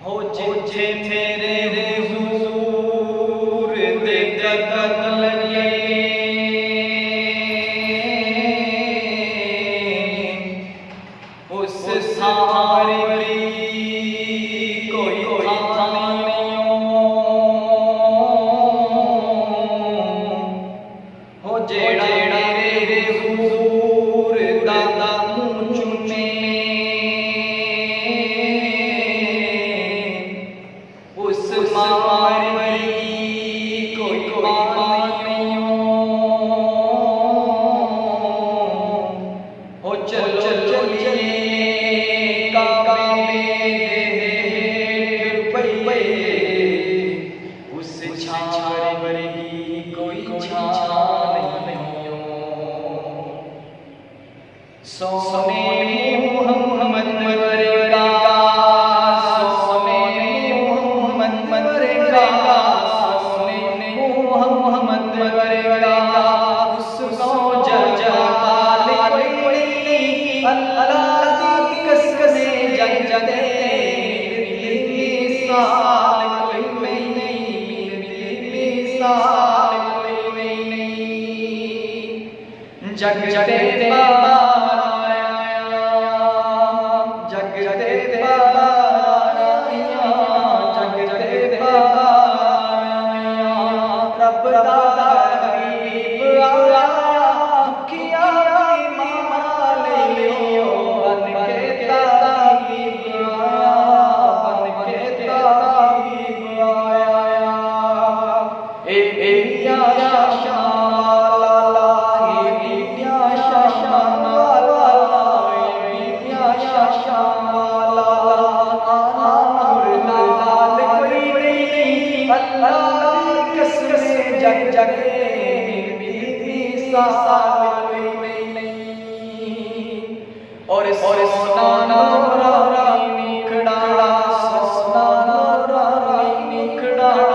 हो जिथे मेरे हुजूर दे कदम लगे उस सारी कोई था नहीं हो जेड़ा मेरे हुजूर दादा मुँह चुमे उस मारी कोई नहीं हो चलो चलिए उस छावर की कोई छाव नहीं हो सोने मोहम्मद मरेगा सोने मोहम्मद मरेगा सोने मोहम्मद मरेगा उसको जजाल कोई अल्लाह की कसम जग जग जगते रब दादा गरीब आया दुखिया माल लियो बन के तारीब आया बन के तारीब आया ए या जग जग और सोना निखड़ा सोना निखड़ा